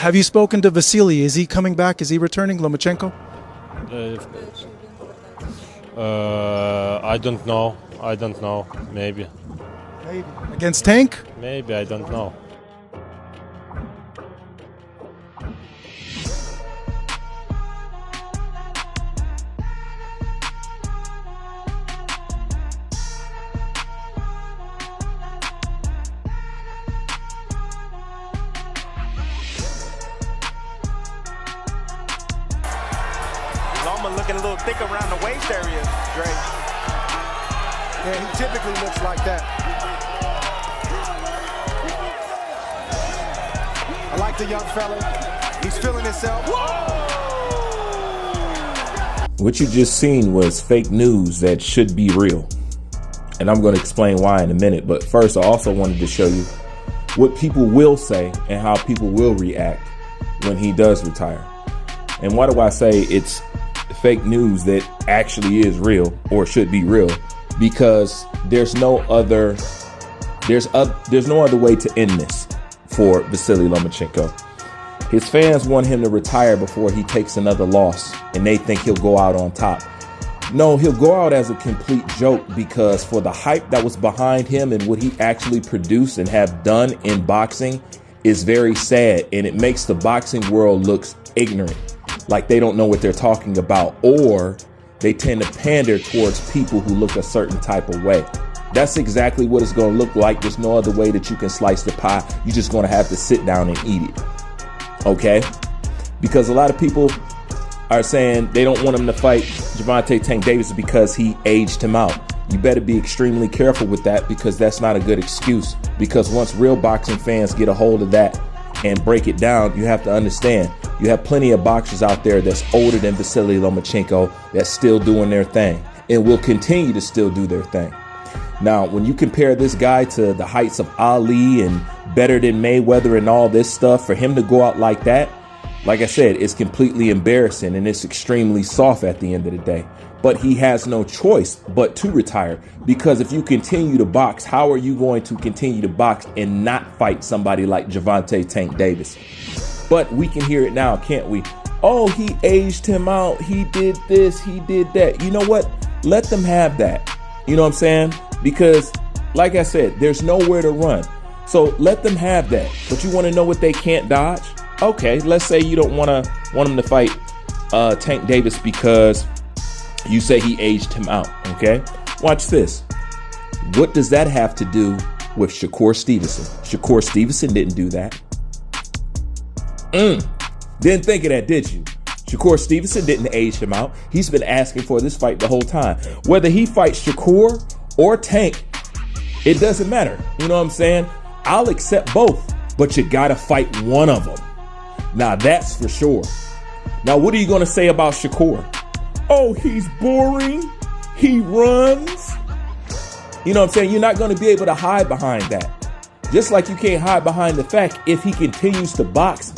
Have you spoken to Vasily? Is he coming back? Is he returning, Lomachenko? I don't know. Maybe. Against Tank? Maybe, I don't know. Loma looking a little thick around the waist area, Dre. Yeah, he typically looks like that. I like the young fella. He's feeling himself. What you just seen was fake news that should be real. And I'm going to explain why in a minute. But first, I also wanted to show you what people will say and how people will react when he does retire. And why do I say it's fake news that actually is real or should be real? Because there's no other way to end this for Vasily Lomachenko. His fans want him to retire before he takes another loss, and they think he'll go out on top. No, he'll go out as a complete joke, because for the hype that was behind him and what he actually produced and have done in boxing is very sad, and it makes the boxing world look ignorant, like they don't know what they're talking about, or they tend to pander towards people who look a certain type of way. That's exactly what it's going to look like. There's no other way that you can slice the pie. You're just going to have to sit down and eat it. Okay? Because a lot of people are saying they don't want him to fight Gervonta Tank Davis because he aged him out. You better be extremely careful with that, because that's not a good excuse. Because once real boxing fans get a hold of that and break it down, you have to understand you have plenty of boxers out there that's older than Vasily Lomachenko that's still doing their thing and will continue to still do their thing. Now, when you compare this guy to the heights of Ali and better than Mayweather and all this stuff, for him to go out like that, like I said, it's completely embarrassing, and it's extremely soft at the end of the day. But he has no choice but to retire, because if you continue to box, how are you going to continue to box and not fight somebody like Gervonta Tank Davis? But we can hear it now, can't we? Oh, he aged him out. He did this. He did that. You know what? Let them have that. You know what I'm saying? Because, like I said, there's nowhere to run. So let them have that. But you want to know what they can't dodge? Okay, let's say you don't want him to fight Tank Davis because you say he aged him out. Okay, watch this. What does that have to do with Shakur Stevenson? Shakur Stevenson didn't do that. Didn't think of that, did you? Shakur Stevenson didn't age him out. He's been asking for this fight the whole time. Whether he fights Shakur or Tank, it doesn't matter. You know what I'm saying? I'll accept both, but you gotta fight one of them. Now that's for sure. Now, what are you gonna say about Shakur? Oh, he's boring. He runs. You know what I'm saying? You're not gonna be able to hide behind that. Just like you can't hide behind the fact if he continues to box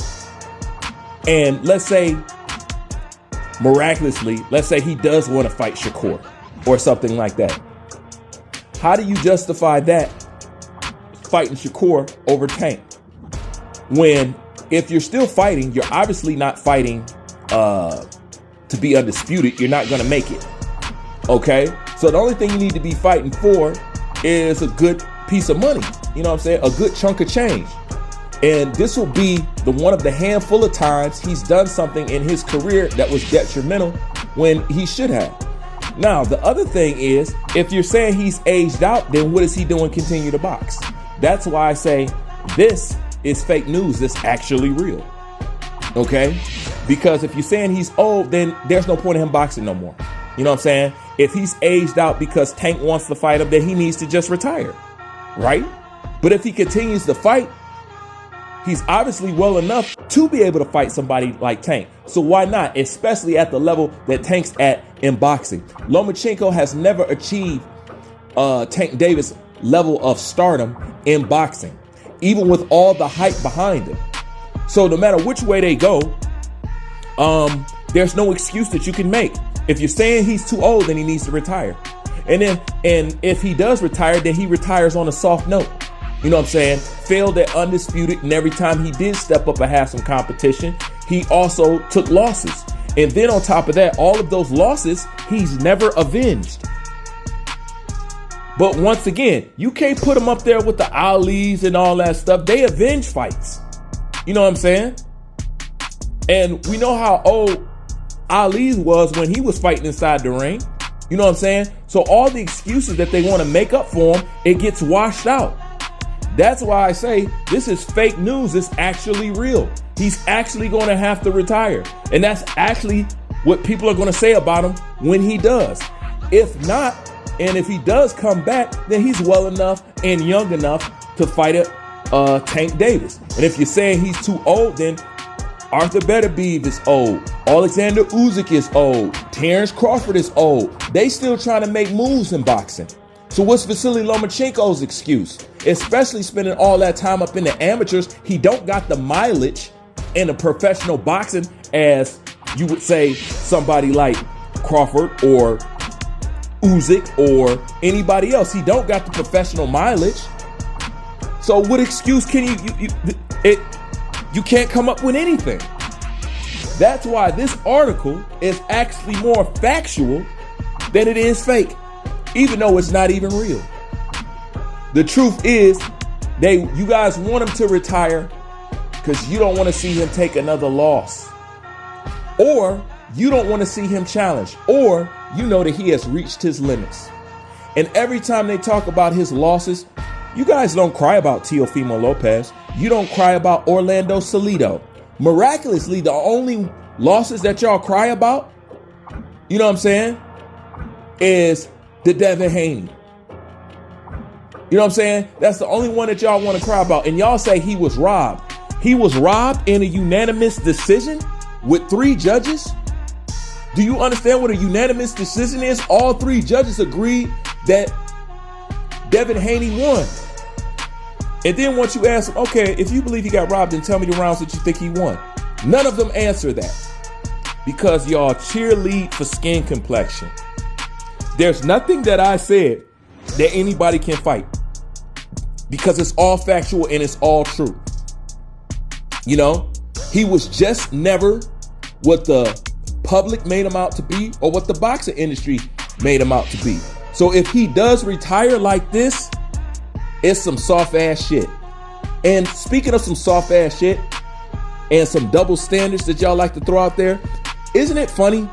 and let's say miraculously, let's say he does want to fight Shakur or something like that. How do you justify that, fighting Shakur over Tank? When if you're still fighting, you're obviously not fighting to be undisputed. You're not going to make it. Okay? So the only thing you need to be fighting for is a good piece of money. You know what I'm saying? A good chunk of change. And this will be one of the handful of times he's done something in his career that was detrimental when he should have. Now, the other thing is, if you're saying he's aged out, then what is he doing continue to box? That's why I say this is fake news that's actually real. Okay? Because if you're saying he's old, then there's no point in him boxing no more. You know what I'm saying? If he's aged out because Tank wants to fight him, then he needs to just retire. Right? But if he continues to fight, he's obviously well enough to be able to fight somebody like Tank. So why not? Especially at the level that Tank's at in boxing. Lomachenko has never achieved Tank Davis' level of stardom in boxing, even with all the hype behind him. So no matter which way they go, there's no excuse that you can make. If you're saying he's too old, then he needs to retire. And if he does retire, then he retires on a soft note. You know what I'm saying? Failed at Undisputed, and every time he did step up and have some competition, he also took losses. And then on top of that, all of those losses, he's never avenged. But once again, you can't put him up there with the Alis and all that stuff. They avenge fights. You know what I'm saying? And we know how old Ali was when he was fighting inside the ring. You know what I'm saying? So all the excuses that they want to make up for him, it gets washed out. That's why I say this is fake news. It's actually real. He's actually going to have to retire. And that's actually what people are going to say about him when he does. If not, and if he does come back, then he's well enough and young enough to fight Tank Davis. And if you're saying he's too old, then Arthur Beterbiev is old. Alexander Usyk is old. Terrence Crawford is old. They still trying to make moves in boxing. So what's Vasily Lomachenko's excuse? Especially spending all that time up in the amateurs, he don't got the mileage in a professional boxing as you would say somebody like Crawford or Usyk or anybody else. He don't got the professional mileage. So what excuse can you can't come up with anything. That's why this article is actually more factual than it is fake, even though it's not even real. The truth is, you guys want him to retire because you don't want to see him take another loss, or you don't want to see him challenge, or you know that he has reached his limits. And every time they talk about his losses, you guys don't cry about Teofimo Lopez. You don't cry about Orlando Salido. Miraculously, the only losses that y'all cry about, you know what I'm saying, is the Devin Haney. You know what I'm saying? That's the only one that y'all want to cry about. And y'all say he was robbed. He was robbed in a unanimous decision with 3 judges. Do you understand what a unanimous decision is? All 3 judges agreed that Devin Haney won. And then once you ask them, okay, if you believe he got robbed, then tell me the rounds that you think he won. None of them answer that because y'all cheerlead for skin complexion. There's nothing that I said that anybody can fight because it's all factual and it's all true. You know, he was just never what the public made him out to be or what the boxing industry made him out to be. So if he does retire like this, it's some soft ass shit. And speaking of some soft ass shit and some double standards that y'all like to throw out there, isn't it funny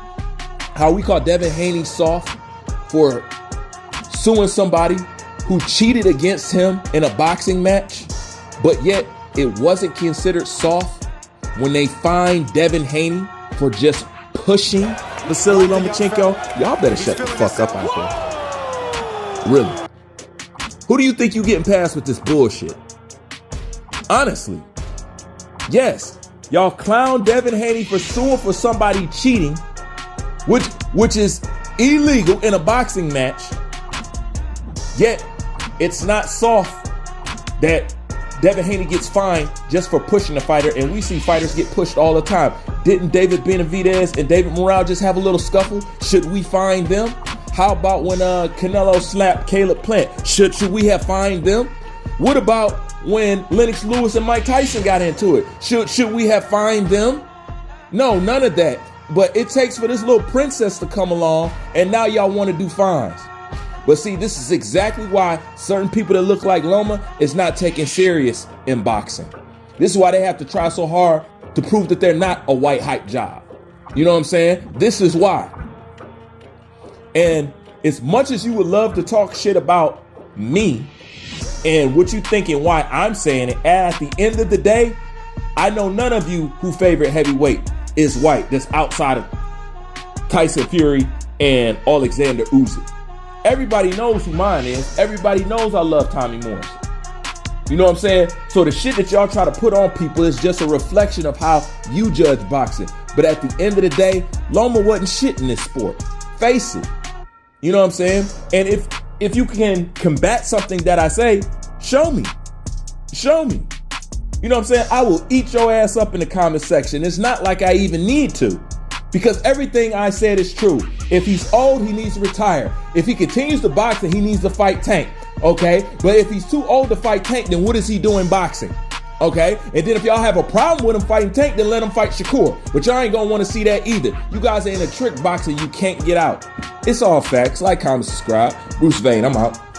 how we call Devin Haney soft for suing somebody who cheated against him in a boxing match, but yet it wasn't considered soft when they fined Devin Haney for just pushing Vasily Lomachenko? Y'all better shut the fuck up out there. Really. Who do you think you getting past with this bullshit? Honestly. Yes. Y'all clown Devin Haney for suing for somebody cheating, which is illegal in a boxing match. Yet it's not soft that Devin Haney gets fined just for pushing the fighter, and we see fighters get pushed all the time. Didn't David Benavidez and David Morrell just have a little scuffle? Should we fine them? How about when Canelo slapped Caleb Plant? Should we have fined them? What about when Lennox Lewis and Mike Tyson got into it? Should we have fined them? No, none of that. But it takes for this little princess to come along, and now y'all want to do fines. But see, this is exactly why certain people that look like Loma is not taken serious in boxing. This is why they have to try so hard to prove that they're not a white hype job. You know what I'm saying? This is why. And as much as you would love to talk shit about me and what you think and why I'm saying it, at the end of the day, I know none of you who favorite heavyweight is white that's outside of Tyson Fury and Alexander Usyk. Everybody knows who mine is. Everybody knows I love Tommy Morris. You know what I'm saying? So the shit that y'all try to put on people is just a reflection of how you judge boxing. But at the end of the day, Loma wasn't shit in this sport. Face it. You know what I'm saying? And if you can combat something that I say, show me. Show me. You know what I'm saying? I will eat your ass up in the comment section. It's not like I even need to, because everything I said is true. If he's old, he needs to retire. If he continues to box, then he needs to fight Tank. Okay, but if he's too old to fight Tank, then what is he doing boxing? Okay, and then if y'all have a problem with him fighting Tank, then let him fight Shakur. But y'all ain't gonna want to see that either. You guys are in a trick boxing you can't get out. It's all facts. Like, comment, subscribe. Bruce Vane, I'm out.